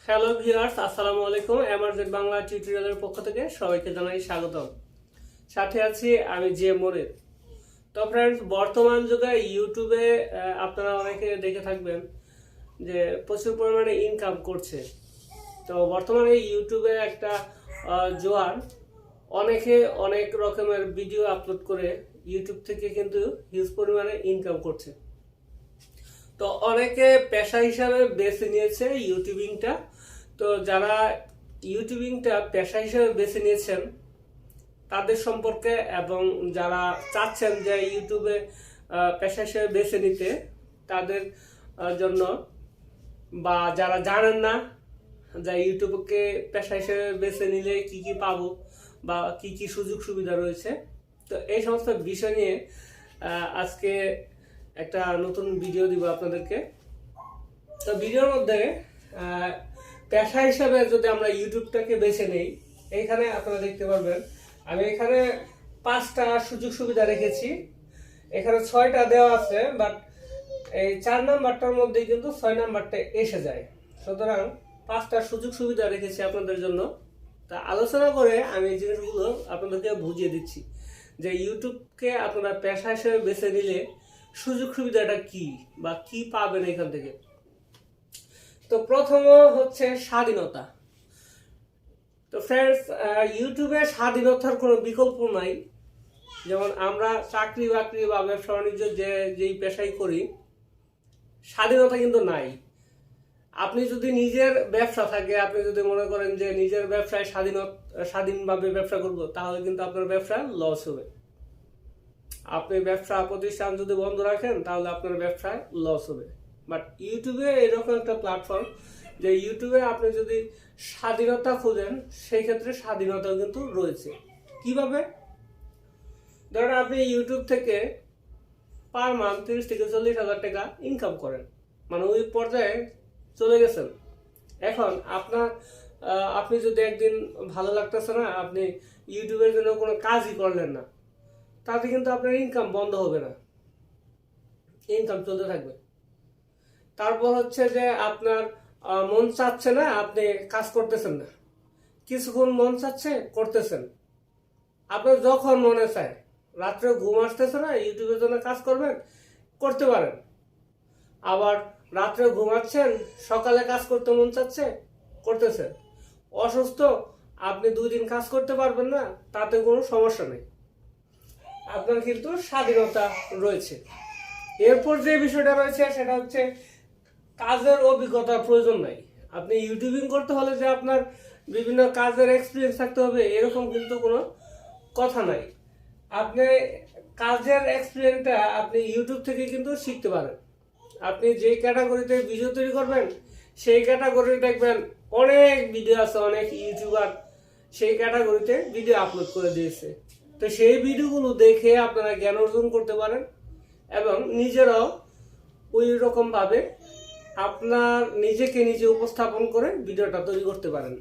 Hello viewers, আসসালামু আলাইকুম। এমার্জেন্ট বাংলা টিউটোরিয়ালের পক্ষ থেকে সবাইকে জানাই স্বাগতম। সাথে আছি আমি যে মনির। তো ফ্রেন্ডস, বর্তমান যুগে ইউটিউবে আপনারা অনেকে দেখে থাকবেন যে প্রচুর পরিমাণে ইনকাম করছে। তো বর্তমানে ইউটিউবে একটা জোয়ার, অনেকে অনেক রকমের ভিডিও আপলোড করে ইউটিউব থেকে কিন্তু হিউজ পরিমাণে ইনকাম করছে। তো অনেকে পেশা হিসাবে বেছে নিয়েছে ইউটিউবিংটা। তো যারা ইউটিউবিংটা পেশা হিসাবে বেছে নিয়েছেন তাদের সম্পর্কে, এবং যারা চাচ্ছেন যে ইউটিউবে পেশা হিসেবে বেছে নিতে তাদের জন্য, বা যারা জানেন না যে ইউটিউবকে পেশা হিসেবে বেছে নিলে কি কি পাবো বা কি কি সুযোগ সুবিধা রয়েছে, তো এই সমস্ত বিষয় নিয়ে আজকে একটা নতুন ভিডিও দিব আপনাদেরকে। তো ভিডিওর মধ্যে পেশা হিসাবে যদি আমরা ইউটিউবটাকে বেছে নেই, এইখানে আপনারা দেখতে পারবেন আমি এখানে 5টা সুযোগ সুবিধা রেখেছি। এখানে 6টা দেওয়া আছে, বাট এই 4 নাম্বারটার মধ্যে কিন্তু 6 নাম্বারটা এসে যায়। সুতরাং 5টা সুযোগ সুবিধা রেখেছি আপনাদের জন্য। তা আলোচনা করে আমি এই জিনিসগুলো আপনাদেরকে বুঝিয়ে দিচ্ছি যে ইউটিউবকে আপনারা পেশা হিসেবে বেছে নিলে সুযোগ সুবিধাটা কি বা কি পাবেন এখান থেকে। তো প্রথম হচ্ছে স্বাধীনতা। তো ফ্রেন্ডস, ইউটিউবে স্বাধীনতার কোনো বিকল্প নাই। যেমন আমরা চাকরি বাকরি বা ব্যবসা বাণিজ্য যেই পেশাই করি, স্বাধীনতা কিন্তু নাই। আপনি যদি নিজের ব্যবসা থাকে, আপনি যদি মনে করেন যে নিজের ব্যবসায় স্বাধীনভাবে ব্যবসা করব, তাহলে কিন্তু আপনার ব্যবসা লস হবে। আপনি ব্যবসা প্রতিষ্ঠান যদি বন্ধ রাখেন তাহলে আপনার ব্যবসায় লস হবে। বাট ইউটিউবে এরকম একটা প্ল্যাটফর্ম যে ইউটিউবে আপনি যদি স্বাধীনতা খোঁজেন, সেই ক্ষেত্রে স্বাধীনতাও কিন্তু রয়েছে। কিভাবে? ধরেন আপনি ইউটিউব থেকে পার মান্থ 30 থেকে 40 হাজার টাকা ইনকাম করেন, মানে ওই পর্যায়ে চলে গেছেন। এখন আপনি যদি একদিন ভালো লাগতেছে না, আপনি ইউটিউবের জন্য কোনো কাজই করলেন না, তাতে কিন্তু আপনার ইনকাম বন্ধ হবে না, ইনকাম চলতে থাকবে। তারপর হচ্ছে যে আপনার মন চাচ্ছে না, আপনি কাজ করতেছেন না, কিছুক্ষণ মন চাচ্ছে করতেছেন। আপনার যখন মনে চায়, রাত্রে ঘুম আসতেছে না, ইউটিউবের জন্য কাজ করবেন, করতে পারেন। আবার রাত্রে ঘুমাচ্ছেন, সকালে কাজ করতে মন চাচ্ছে, করতেছেন। অসুস্থ, আপনি 2 দিন কাজ করতে পারবেন না, তাতে কোনো সমস্যা নেই, আপনার কিন্তু স্বাধীনতা রয়েছে। এরপর যে বিষয়টা রয়েছে সেটা হচ্ছে কাজের অভিজ্ঞতার প্রয়োজন নাই। আপনি ইউটিউবিং করতে হলে যে আপনার বিভিন্ন কাজের এক্সপিরিয়েন্স থাকতে হবে, এরকম কিন্তু কোনো কথা নাই। আপনি কাজের এক্সপিরিয়েন্সটা আপনি ইউটিউব থেকে কিন্তু শিখতে পারেন। আপনি যে ক্যাটাগরিতে ভিডিও তৈরি করবেন, সেই ক্যাটাগরি দেখবেন অনেক ভিডিও আছে, অনেক ইউটিউবার সেই ক্যাটাগরিতে ভিডিও আপলোড করে দিয়েছে। তো সেই ভিডিওগুলো দেখে আপনারা জ্ঞান অর্জন করতে পারেন এবং নিজেরাও ওই রকম ভাবে আপনার নিজেকে নিজে উপস্থাপন করে ভিডিওটা তৈরি করতে পারেন।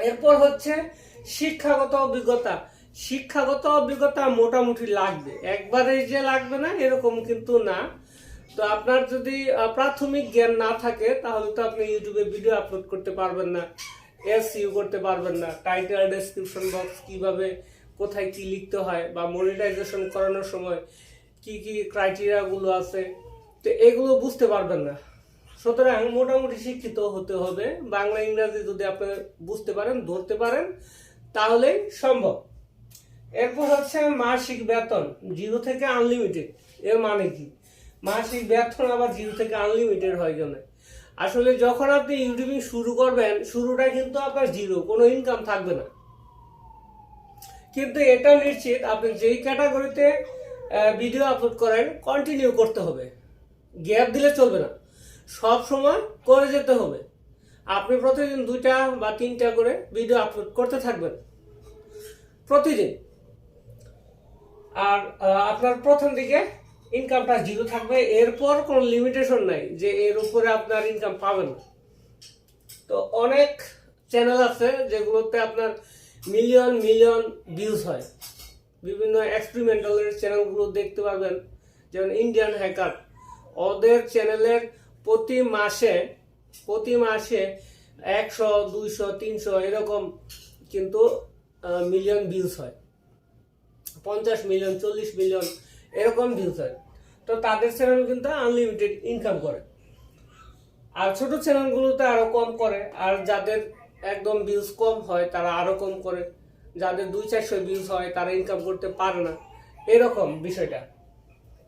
এরপর হচ্ছে শিক্ষাগত অভিজ্ঞতা। শিক্ষাগত অভিজ্ঞতা মোটামুটি লাগবে, একবারে যে লাগবে না এরকম কিন্তু না। তো আপনার যদি প্রাথমিক জ্ঞান না থাকে, তাহলে তো আপনি ইউটিউবে ভিডিও আপলোড করতে পারবেন না, এসইও করতে পারবেন না, টাইটেল ডেসক্রিপশন বক্স কিভাবে কোথায় কি লিখতে হয়, বা মনিটাইজেশন করানোর সময় কি কি ক্রাইটেরিয়া গুলো আছে, তো এগুলো বুঝতে পারবেন না। সুতরাং মোটামুটি শিক্ষিত হতে হবে। বাংলা ইংরাজি যদি আপনি বুঝতে পারেন, ধরতে পারেন, তাহলেই সম্ভব। এরপর হচ্ছে মাসিক বেতন 0 থেকে আনলিমিটেড। এর মানে কি? মাসিক বেতন আবার 0 থেকে আনলিমিটেড হয় কেন? আসলে যখন আপনি ইউটিউবিং শুরু করবেন, শুরুটা কিন্তু আপনার 0, কোনো ইনকাম থাকবে না। কিন্তু এটা নিশ্চিত, আপনি যেই ক্যাটাগরিতে ভিডিও আপলোড করেন কন্টিনিউ করতে হবে, গ্যাপ দিলে চলবে না, সব সময় করে যেতে হবে। আপনি প্রতিদিন 2টা বা 3টা করে ভিডিও আপলোড করতে থাকবেন প্রতিদিন। আর আপনার প্রথম দিকে ইনকামটা 0 থাকবে, এরপর কোনো লিমিটেশন নাই যে এর উপরে আপনার ইনকাম পাবেন না। তো অনেক চ্যানেল আছে যেগুলোতে আপনার মিলিয়ন মিলিয়ন ভিউজ হয়। বিভিন্ন এক্সপেরিমেন্টালের চ্যানেলগুলো দেখতে পারবেন, যেমন ইন্ডিয়ান হ্যাকার। ওদের চ্যানেলের প্রতি মাসে 100, 200, 300 এরকম কিন্তু মিলিয়ন ভিউজ হয়, 50 মিলিয়ন, 40 মিলিয়ন এরকম ভিউজ হয়। তো তাদের চ্যানেল কিন্তু আনলিমিটেড ইনকাম করে। আর ছোট চ্যানেলগুলোতে আরো কম করে, আর যাদের একদম ভিউজ কম হয় তারা আরো কম করে, যাদের 200-400 ভিউজ হয় তারা ইনকাম করতে পারে না, এরকম বিষয়টা।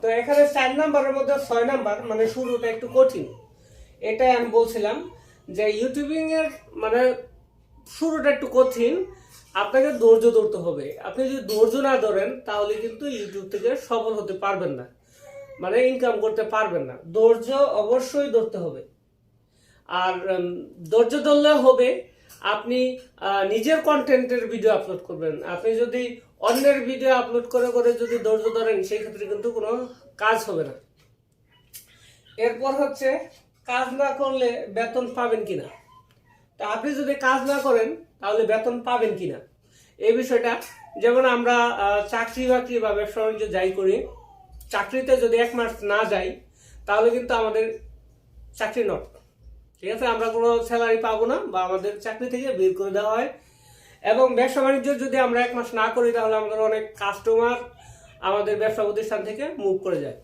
তো এখানে 4 নাম্বারের মধ্যে 6 নাম্বার মানে শুরুটা একটু কঠিন। এটাই আমি বলছিলাম যে ইউটিউবিং এর মানে শুরুটা একটু কঠিন, আপনাকে ধৈর্য ধরতে হবে। আপনি যদি ধৈর্য না ধরেন তাহলে কিন্তু ইউটিউব থেকে সফল হতে পারবেন না, মানে ইনকাম করতে পারবেন না। ধৈর্য অবশ্যই ধরতে হবে। আর ধৈর্য ধরলে হবে আপনি নিজের কন্টেন্টের ভিডিও আপলোড করবেন। আপনি যদি অন্যের ভিডিও আপলোড করে করে যদি ধৈর্য ধরেন সেই ক্ষেত্রে কিন্তু কোনো কাজ হবে না। এরপর হচ্ছে কাজ না করলে বেতন পাবেন কিনা। তা আপনি যদি কাজ না করেন তাহলে বেতন পাবেন কিনা এই বিষয়টা, যেমন আমরা চাকরি বাকরি বা ব্যবসা বাণিজ্য যাই করি, চাকরিতে যদি 1 মাস না যাই তাহলে কিন্তু আমাদের চাকরি নট, ঠিক আছে, আমরা কোনো স্যালারি পাবো না বা আমাদের চাকরি থেকে বের করে দেওয়া হয়। এবং ব্যবসা বাণিজ্য যদি আমরা 1 মাস না করি তাহলে আমাদের অনেক কাস্টমার আমাদের ব্যবসা প্রতিষ্ঠান থেকে মুভ করে যায়,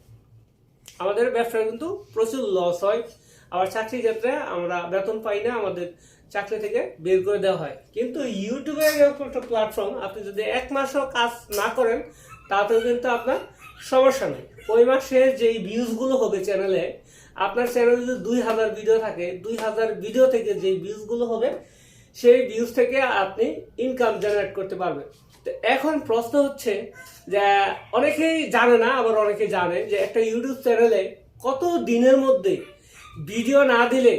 আমাদের ব্যবসায় কিন্তু প্রচুর লস হয়। আবার চাকরির ক্ষেত্রে আমরা বেতন পাই না, আমাদের চাকরি থেকে বের করে দেওয়া হয়। কিন্তু ইউটিউবে এরকম একটা প্ল্যাটফর্ম, আপনি যদি 1 মাসও কাজ না করেন তাতেও কিন্তু আপনার সমস্যা নেই। ওই মাসে যেই ভিউজগুলো হবে চ্যানেলে, আপনার চ্যানেলে যদি 2000 ভিডিও থাকে, 2000 ভিডিও থেকে যেই ভিউজগুলো হবে সেই ভিউজ থেকে আপনি ইনকাম জেনারেট করতে পারবেন। তো এখন প্রশ্ন হচ্ছে যে অনেকেই জানে না, আবার অনেকে জানে যে একটা ইউটিউব চ্যানেলে কত দিনের মধ্যে ভিডিও না দিলে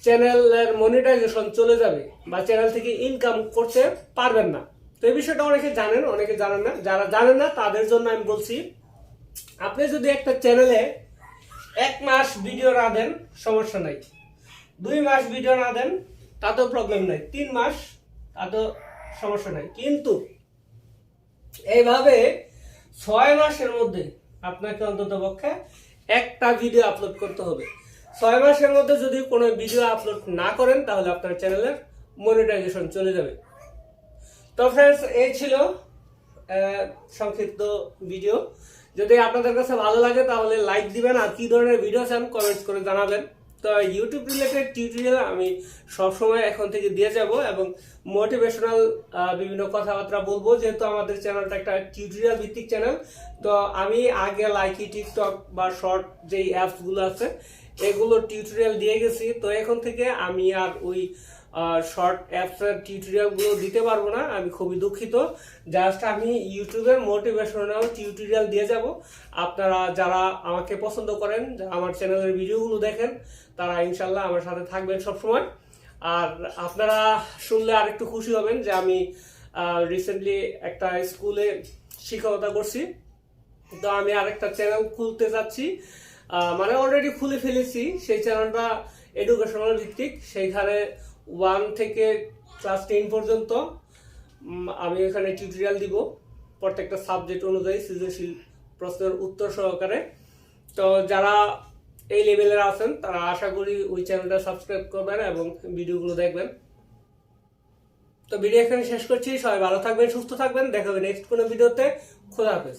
চ্যানেলের মনিটাইজেশন চলে যাবে বা চ্যানেল থেকে ইনকাম করতে পারবেন না। তো এই বিষয়টা অনেকে জানেন, অনেকে জানেন না। যারা জানেন না তাদের জন্য আমি বলছি, আপনি যদি একটা চ্যানেলে 1 মাস ভিডিও না দেন সমস্যা নাই, 2 মাস ভিডিও না দেন তাতেও প্রবলেম নাই, 3 মাস তাতেও সমস্যা নাই, কিন্তু এইভাবে 6 মাসের মধ্যে আপনাকে অন্তত পক্ষে একটা ভিডিও আপলোড করতে হবে। 6 মাসের মধ্যে যদি কোনো ভিডিও আপলোড না করেন তাহলে আপনার চ্যানেলের মনিটাইজেশন চলে যাবে। তো ফ্রেন্ডস, এই ছিল সংক্ষিপ্ত ভিডিও। যদি আপনাদের কাছে ভালো লাগে তাহলে লাইক দিবেন, আর কি ধরনের ভিডিও চান কমেন্টস করে জানাবেন। তো ইউটিউব রিলেটেড টিউটোরিয়াল আমি সবসময় এখন থেকে দিয়ে যাব এবং মোটিভেশনাল বিভিন্ন কথাবার্তা বলবো, যেহেতু আমাদের চ্যানেলটা একটা টিউটোরিয়াল ভিত্তিক চ্যানেল। তো আমি আগে লাইকি, টিকটক বা শর্ট যেই অ্যাপসগুলো আছে এগুলো টিউটোরিয়াল দিয়ে গেছি। তো এখন থেকে আমি আর ওই শর্ট অ্যাপসের টিউটোরিয়ালগুলো দিতে পারবো না, আমি খুবই দুঃখিত। জাস্ট আমি ইউটিউবের মোটিভেশনাল টিউটোরিয়াল দিয়ে যাব। আপনারা যারা আমাকে পছন্দ করেন, যারা আমার চ্যানেলের ভিডিওগুলো দেখেন, তারা ইনশাল্লাহ আমার সাথে থাকবেন সবসময়। আর আপনারা শুনলে আরেকটু খুশি হবেন যে আমি রিসেন্টলি একটা স্কুলে শিক্ষকতা করছি। তো আমি আরেকটা চ্যানেল খুলতে যাচ্ছি, মানে অলরেডি খুলে ফেলেছি। সেই চ্যানেলটা এডুকেশনাল ভিত্তিক, সেইখানে 1 থেকে ক্লাস 10 পর্যন্ত আমি এখানে টিউটোরিয়াল দিব প্রত্যেকটা সাবজেক্ট অনুযায়ী, সৃজনশীল প্রশ্নের উত্তর সহকারে। তো যারা এই লেভেলের আছেন তারা আশা করি ওই চ্যানেলটা সাবস্ক্রাইব করবেন এবং ভিডিওগুলো দেখবেন। তো ভিডিও এখানে শেষ করছি। সবাই ভালো থাকবেন, সুস্থ থাকবেন, দেখা হবে নেক্সট কোনো ভিডিওতে। খোদা হাফেজ।